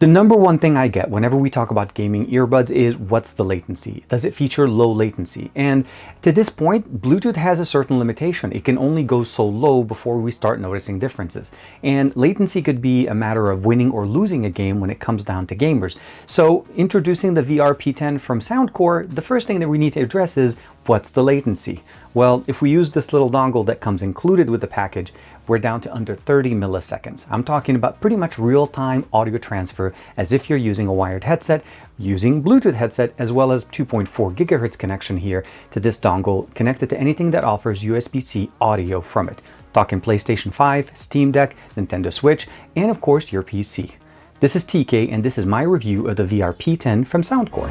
The number one thing I get whenever we talk about gaming earbuds is what's the latency? Does it feature low latency? And to this point, Bluetooth has a certain limitation. It can only go so low before we start noticing differences. And latency could be a matter of winning or losing a game when it comes down to gamers. So introducing the VR P10 from Soundcore, the first thing that we need to address is what's the latency? Well, if we use this little dongle that comes included with the package, we're down to under 30 milliseconds. I'm talking about pretty much real-time audio transfer as if you're using a wired headset, using Bluetooth headset, as well as 2.4 gigahertz connection here to this dongle connected to anything that offers USB-C audio from it. Talking PlayStation 5, Steam Deck, Nintendo Switch, and of course your PC. This is TK and this is my review of the VR P10 from Soundcore.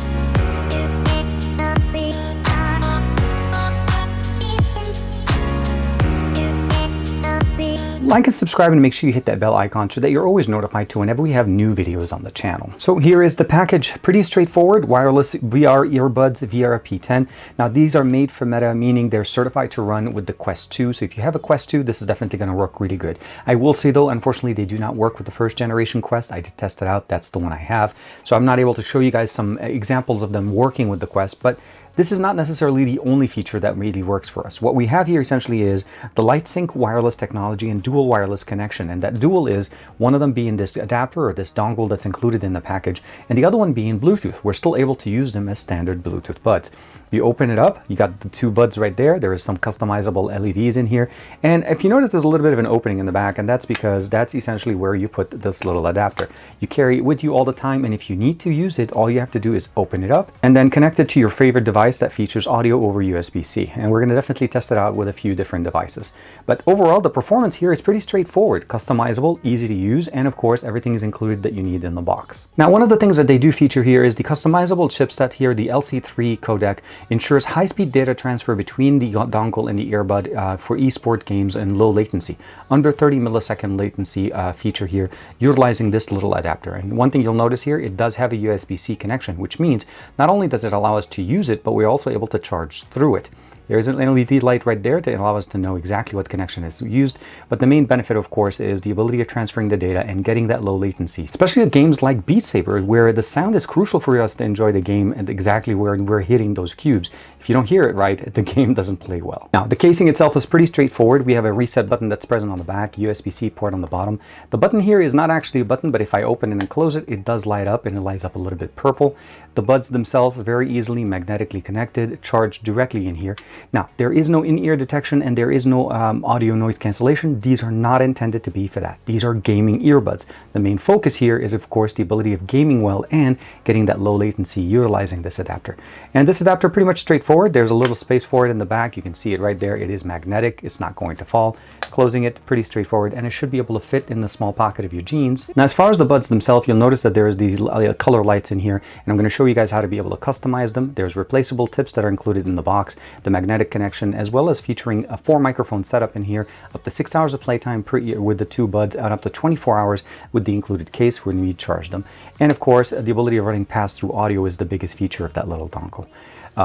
Like and subscribe and make sure you hit that bell icon so that you're always notified to whenever we have new videos on the channel. So here is the package. Pretty straightforward. Wireless VR earbuds, VR P10. Now these are made for Meta, meaning they're certified to run with the Quest 2. So if you have a Quest 2, this is definitely going to work really good. I will say though, unfortunately, they do not work with the first generation Quest. I did test it out. That's the one I have. So I'm not able to show you guys some examples of them working with the Quest, but this is not necessarily the only feature that really works for us. What we have here essentially is the LightSync wireless technology and dual wireless connection. And that dual is one of them being this adapter or this dongle that's included in the package, and the other one being Bluetooth. We're still able to use them as standard Bluetooth buds. You open it up, you got the two buds right there. There is some customizable LEDs in here. And if you notice, there's a little bit of an opening in the back, and that's because that's essentially where you put this little adapter. You carry it with you all the time, and if you need to use it, all you have to do is open it up and then connect it to your favorite device that features audio over USB-C. And we're going to definitely test it out with a few different devices. But overall, the performance here is pretty straightforward, customizable, easy to use, and of course, everything is included that you need in the box. Now, one of the things that they do feature here is the customizable chipset here, the LC3 codec, ensures high-speed data transfer between the dongle and the earbud for esport games and low latency. Under 30 millisecond latency feature here, utilizing this little adapter. And one thing you'll notice here, it does have a USB-C connection, which means not only does it allow us to use it, but we're also able to charge through it. There's an LED light right there to allow us to know exactly what connection is used. But the main benefit, of course, is the ability of transferring the data and getting that low latency, especially at games like Beat Saber, where the sound is crucial for us to enjoy the game and exactly where we're hitting those cubes. If you don't hear it right, the game doesn't play well. Now, the casing itself is pretty straightforward. We have a reset button that's present on the back, USB-C port on the bottom. The button here is not actually a button, but if I open it and close it, it does light up, and it lights up a little bit purple. The buds themselves very easily magnetically connected, charged directly in here. Now, there is no in-ear detection and there is no audio noise cancellation. These are not intended to be for that. These are gaming earbuds. The main focus here is, of course, the ability of gaming well and getting that low latency utilizing this adapter. And this adapter pretty much straightforward. There's a little space for it in the back. You can see it right there. It is magnetic. It's not going to fall. Closing it, pretty straightforward, and it should be able to fit in the small pocket of your jeans. Now, as far as the buds themselves, you'll notice that there's these color lights in here, and I'm going to show you guys how to be able to customize them. There's replaceable tips that are included in the box, the magnetic connection, as well as featuring a 4-microphone setup in here, up to 6 hours of playtime per ear with the two buds, and up to 24 hours with the included case when we charge them. And of course, the ability of running pass-through audio is the biggest feature of that little dongle.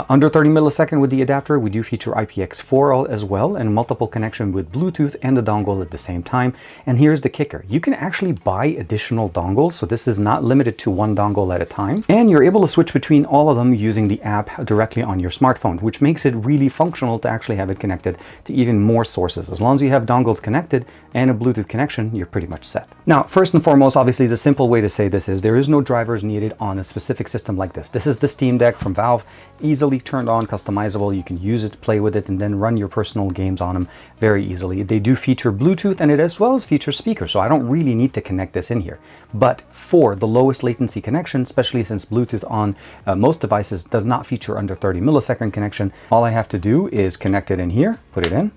Under 30 millisecond with the adapter, we do feature IPX4 as well, and multiple connection with Bluetooth and the dongle at the same time. And here's the kicker. You can actually buy additional dongles, so this is not limited to one dongle at a time. And you're able to switch between all of them using the app directly on your smartphone, which makes it really functional to actually have it connected to even more sources. As long as you have dongles connected and a Bluetooth connection, you're pretty much set. Now, first and foremost, obviously, the simple way to say this is there is no drivers needed on a specific system like this. This is the Steam Deck from Valve. Easily turned on, customizable. You can use it, play with it, and then run your personal games on them very easily. They do feature Bluetooth and it as well as feature speakers, so I don't really need to connect this in here. But for the lowest latency connection, especially since Bluetooth on most devices does not feature under 30 millisecond connection, all I have to do is connect it in here, put it in.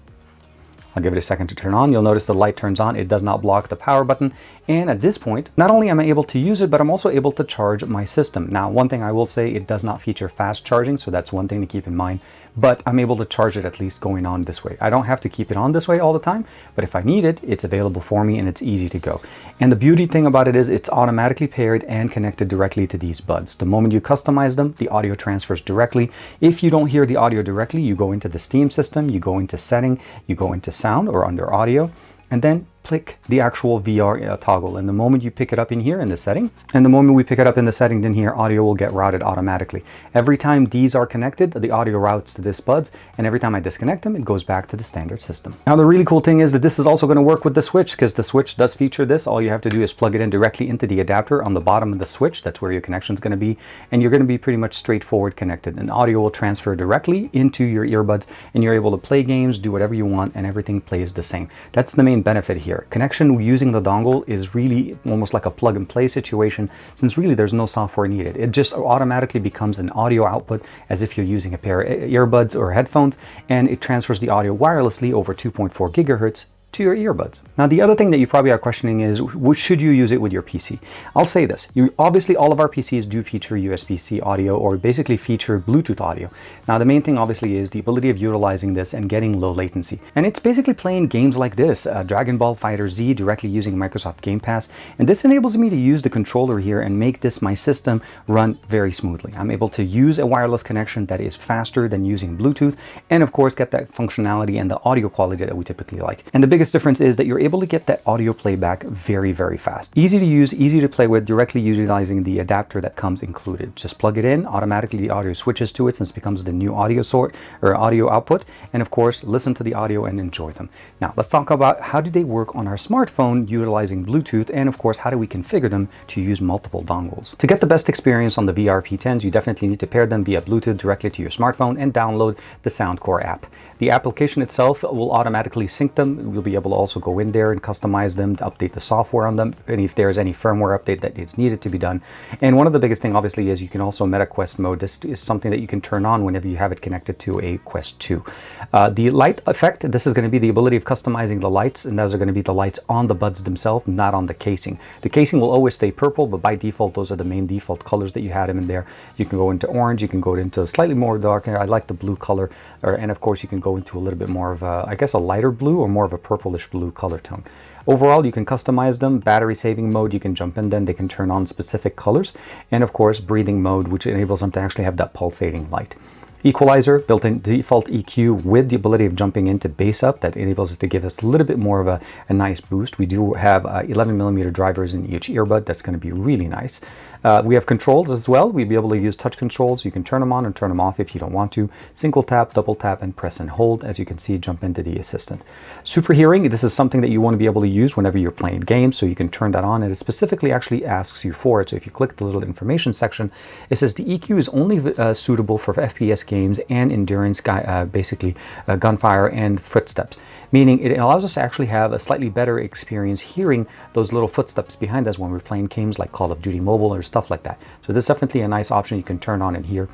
I'll give it a second to turn on. You'll notice the light turns on. It does not block the power button. And at this point, not only am I able to use it, but I'm also able to charge my system. Now, one thing I will say, it does not feature fast charging, so that's one thing to keep in mind. But I'm able to charge it at least going on this way. I don't have to keep it on this way all the time, but if I need it, it's available for me and it's easy to go. And the beauty thing about it is it's automatically paired and connected directly to these buds. The moment you customize them, the audio transfers directly. If you don't hear the audio directly, you go into the Steam system, you go into setting, you go into sound or under audio, and then pick the actual VR toggle. And the moment you pick it up in here in the setting, and the moment we pick it up in the setting, then here audio will get routed automatically. Every time these are connected, the audio routes to this buds, and every time I disconnect them, it goes back to the standard system. Now the really cool thing is that this is also going to work with the Switch, because the Switch does feature this. All you have to do is plug it in directly into the adapter on the bottom of the Switch. That's where your connection is going to be, and you're going to be pretty much straightforward connected, and audio will transfer directly into your earbuds, and you're able to play games, do whatever you want, and everything plays the same. That's the main benefit here. Connection using the dongle is really almost like a plug and play situation, since really there's no software needed. It just automatically becomes an audio output as if you're using a pair of earbuds or headphones, and it transfers the audio wirelessly over 2.4 gigahertz to your earbuds. Now the other thing that you probably are questioning is, should you use it with your PC? I'll say this, obviously all of our PCs do feature USB-C audio, or basically feature Bluetooth audio. Now the main thing obviously is the ability of utilizing this and getting low latency. And it's basically playing games like this, Dragon Ball FighterZ, directly using Microsoft Game Pass. And this enables me to use the controller here and make this, my system, run very smoothly. I'm able to use a wireless connection that is faster than using Bluetooth, and of course get that functionality and the audio quality that we typically like. And the biggest difference is that you're able to get that audio playback very, very fast. Easy to use, easy to play with, directly utilizing the adapter that comes included. Just plug it in, automatically the audio switches to it, since it becomes the new audio sort or audio output, and of course listen to the audio and enjoy them. Now let's talk about how do they work on our smartphone utilizing Bluetooth, and of course how do we configure them to use multiple dongles. To get the best experience on the VR P10s, you definitely need to pair them via Bluetooth directly to your smartphone and download the Soundcore app. The application itself will automatically sync them. You'll be able to also go in there and customize them, to update the software on them, and if there's any firmware update that is needed to be done. And one of the biggest thing obviously is you can also Meta Quest mode. This is something that you can turn on whenever you have it connected to a Quest 2. The light effect, this is going to be the ability of customizing the lights, and those are going to be the lights on the buds themselves, not on the casing. The casing will always stay purple, but by default those are the main default colors that you had them in there. You can go into orange, you can go into slightly more dark, I like the blue color, and of course you can go into a little bit more of a, I guess, a lighter blue or more of a purplish blue color tone. Overall, you can customize them. Battery saving mode, you can jump in, then they can turn on specific colors, and of course breathing mode, which enables them to actually have that pulsating light. Equalizer, built-in default EQ with the ability of jumping into bass up, that enables us to give us a little bit more of a nice boost. We do have 11mm drivers in each earbud. That's going to be really nice. We have controls as well. We'll be able to use touch controls. You can turn them on and turn them off if you don't want to. Single tap, double tap, and press and hold. As you can see, jump into the assistant. Super hearing, this is something that you want to be able to use whenever you're playing games, so you can turn that on, and it specifically actually asks you for it. So if you click the little information section, it says the EQ is only suitable for FPS games and endurance, basically gunfire and footsteps, meaning it allows us to actually have a slightly better experience hearing those little footsteps behind us when we're playing games like Call of Duty Mobile or stuff like that. So this is definitely a nice option you can turn on in here.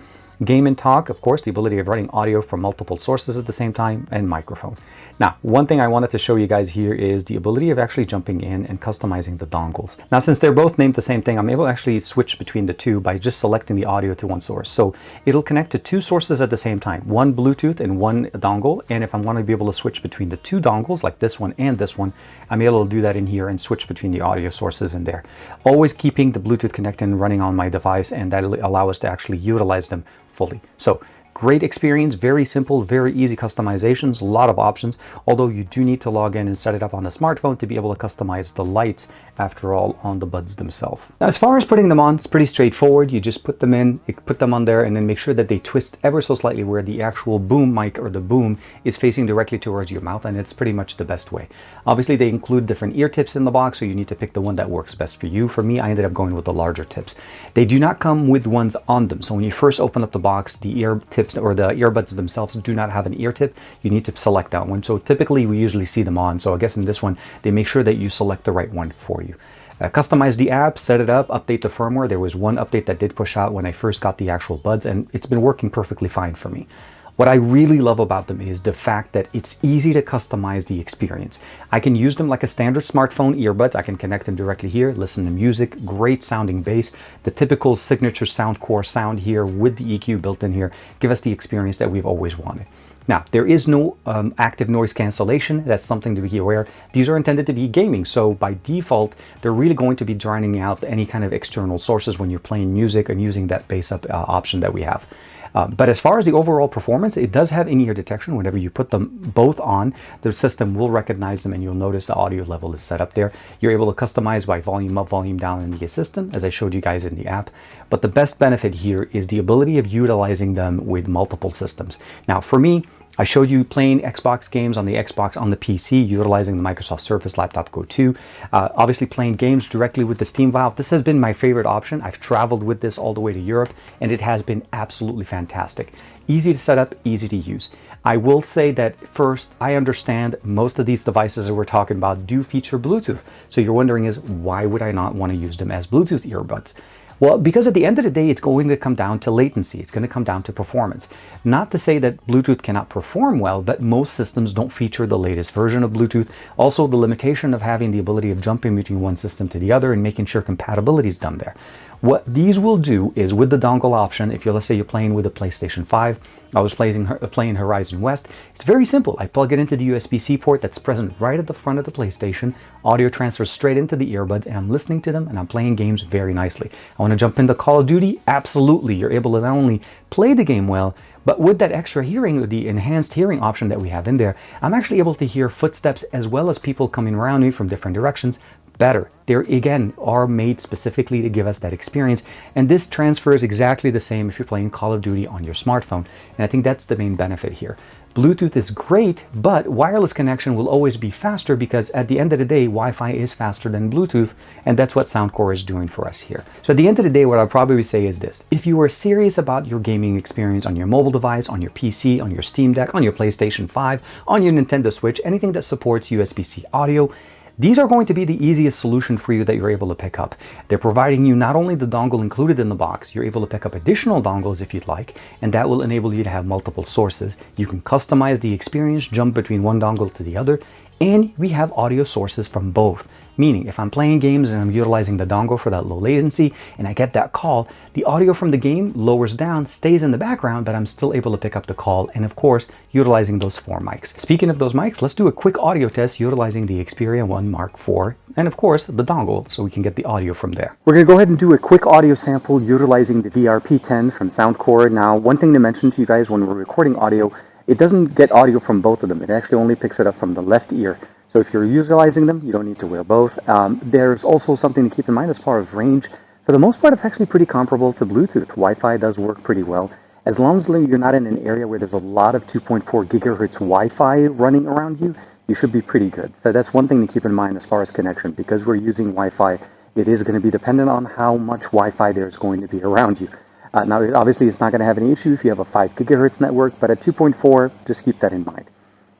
Game and talk, of course, the ability of running audio from multiple sources at the same time, and microphone. Now, one thing I wanted to show you guys here is the ability of actually jumping in and customizing the dongles. Now, since they're both named the same thing, I'm able to actually switch between the two by just selecting the audio to one source. So it'll connect to two sources at the same time, one Bluetooth and one dongle. And if I want to be able to switch between the two dongles, like this one and this one, I'm able to do that in here and switch between the audio sources in there. Always keeping the Bluetooth connected and running on my device, and that'll allow us to actually utilize them fully. So great experience, very simple, very easy customizations, a lot of options, although you do need to log in and set it up on the smartphone to be able to customize the lights, after all, on the buds themselves. Now, as far as putting them on, it's pretty straightforward. You just put them in, you put them on there, and then make sure that they twist ever so slightly where the actual boom mic or the boom is facing directly towards your mouth, and it's pretty much the best way. Obviously, they include different ear tips in the box, so you need to pick the one that works best for you. For me, I ended up going with the larger tips. They do not come with ones on them, so when you first open up the box, the ear tips or the earbuds themselves do not have an ear tip. You need to select that one. So typically we usually see them on, so I guess in this one they make sure that you select the right one for you. Customize the app, set it up, update the firmware. There was one update that did push out when I first got the actual buds, and it's been working perfectly fine for me. What I really love about them is the fact that it's easy to customize the experience. I can use them like a standard smartphone earbuds. I can connect them directly here, listen to music, great sounding bass, the typical signature Soundcore sound here with the EQ built in here, give us the experience that we've always wanted. Now, there is no active noise cancellation. That's something to be aware. These are intended to be gaming, so by default, they're really going to be drowning out any kind of external sources when you're playing music and using that bass up option that we have. But as far as the overall performance, it does have in-ear detection. Whenever you put them both on, the system will recognize them, and you'll notice the audio level is set up there. You're able to customize by volume up, volume down in the assistant, as I showed you guys in the app. But the best benefit here is the ability of utilizing them with multiple systems. Now, for me, I showed you playing Xbox games on the Xbox on the PC, utilizing the Microsoft Surface Laptop Go 2. Obviously playing games directly with the Steam Valve. This has been my favorite option. I've traveled with this all the way to Europe, and it has been absolutely fantastic. Easy to set up, easy to use. I will say that first, I understand most of these devices that we're talking about do feature Bluetooth. So you're wondering is, why would I not want to use them as Bluetooth earbuds? Well, because at the end of the day, it's going to come down to latency. It's going to come down to performance. Not to say that Bluetooth cannot perform well, but most systems don't feature the latest version of Bluetooth. Also, the limitation of having the ability of jumping between one system to the other and making sure compatibility is done there. What these will do is, with the dongle option, if let's say you're playing with a PlayStation 5, I was playing Horizon West, it's very simple. I plug it into the USB-C port that's present right at the front of the PlayStation, audio transfers straight into the earbuds, and I'm listening to them and I'm playing games very nicely. I want to jump into Call of Duty? Absolutely. You're able to not only play the game well, but with that extra hearing, the enhanced hearing option that we have in there, I'm actually able to hear footsteps as well as people coming around me from different directions better. They again are made specifically to give us that experience, and this transfers exactly the same if you're playing Call of Duty on your smartphone, and I think that's the main benefit here. Bluetooth is great, but wireless connection will always be faster because at the end of the day, Wi-Fi is faster than Bluetooth, and that's what Soundcore is doing for us here. So at the end of the day, what I'll probably say is this: if you are serious about your gaming experience on your mobile device, on your PC, on your Steam Deck, on your PlayStation 5, on your Nintendo Switch, anything that supports USB-C audio, these are going to be the easiest solution for you that you're able to pick up. They're providing you not only the dongle included in the box, you're able to pick up additional dongles if you'd like, and that will enable you to have multiple sources. You can customize the experience, jump between one dongle to the other, and we have audio sources from both. Meaning, if I'm playing games and I'm utilizing the dongle for that low latency and I get that call, the audio from the game lowers down, stays in the background, but I'm still able to pick up the call, and of course, utilizing those 4 mics. Speaking of those mics, let's do a quick audio test utilizing the Xperia 1 Mark IV, and of course, the dongle, so we can get the audio from there. We're going to go ahead and do a quick audio sample utilizing the VR P10 from Soundcore. Now, one thing to mention to you guys when we're recording audio, it doesn't get audio from both of them. It actually only picks it up from the left ear. So if you're utilizing them, you don't need to wear both. There's also something to keep in mind as far as range. For the most part, it's actually pretty comparable to Bluetooth. Wi-Fi does work pretty well. As long as you're not in an area where there's a lot of 2.4 gigahertz Wi-Fi running around you, you should be pretty good. So that's one thing to keep in mind as far as connection. Because we're using Wi-Fi, it is going to be dependent on how much Wi-Fi there's going to be around you. Now, obviously, it's not going to have any issue if you have a 5 gigahertz network, but at 2.4, just keep that in mind.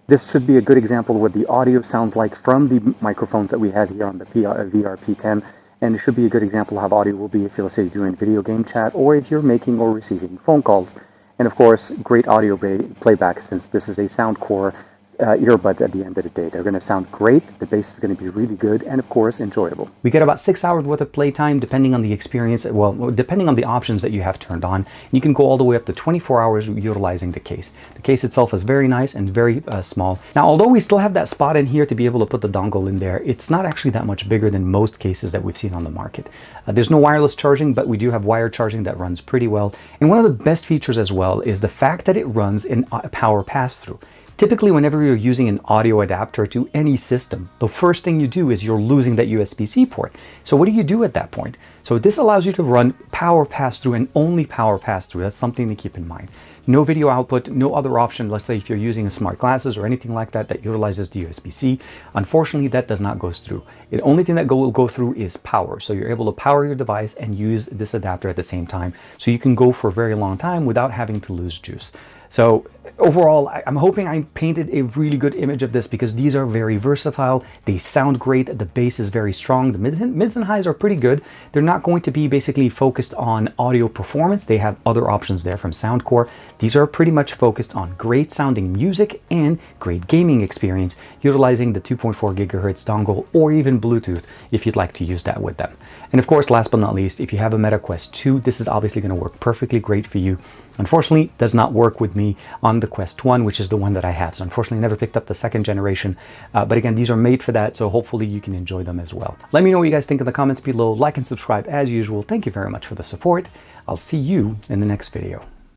This should be a good example of what the audio sounds like from the microphones that we have here on the VR P10, and it should be a good example of how audio will be if you're, let's say, doing video game chat, or if you're making or receiving phone calls. And of course, great audio playback, since this is a Soundcore earbuds at the end of the day. They're going to sound great, the bass is going to be really good, and of course, enjoyable. We get about 6 hours worth of playtime, depending on the experience, well, depending on the options that you have turned on. You can go all the way up to 24 hours utilizing the case. The case itself is very nice and very small. Now, although we still have that spot in here to be able to put the dongle in there, it's not actually that much bigger than most cases that we've seen on the market. There's no wireless charging, but we do have wired charging that runs pretty well. And one of the best features as well is the fact that it runs in power pass-through. Typically, whenever you're using an audio adapter to any system, the first thing you do is you're losing that USB-C port. So what do you do at that point? So this allows you to run power pass-through and only power pass-through. That's something to keep in mind. No video output, no other option. Let's say if you're using smart glasses or anything like that that utilizes the USB-C, unfortunately that does not go through. The only thing that will go through is power. So you're able to power your device and use this adapter at the same time. So you can go for a very long time without having to lose juice. So overall, I'm hoping I painted a really good image of this, because these are very versatile. They sound great. The bass is very strong. The mids and highs are pretty good. They're not going to be basically focused on audio performance. They have other options there from Soundcore. These are pretty much focused on great sounding music and great gaming experience, utilizing the 2.4 gigahertz dongle or even Bluetooth if you'd like to use that with them. And of course, last but not least, if you have a Meta Quest 2, this is obviously going to work perfectly great for you. Unfortunately, it does not work with me on the Quest 1, which is the one that I have. So unfortunately, I never picked up the second generation. But again, these are made for that, so hopefully you can enjoy them as well. Let me know what you guys think in the comments below. Like and subscribe as usual. Thank you very much for the support. I'll see you in the next video.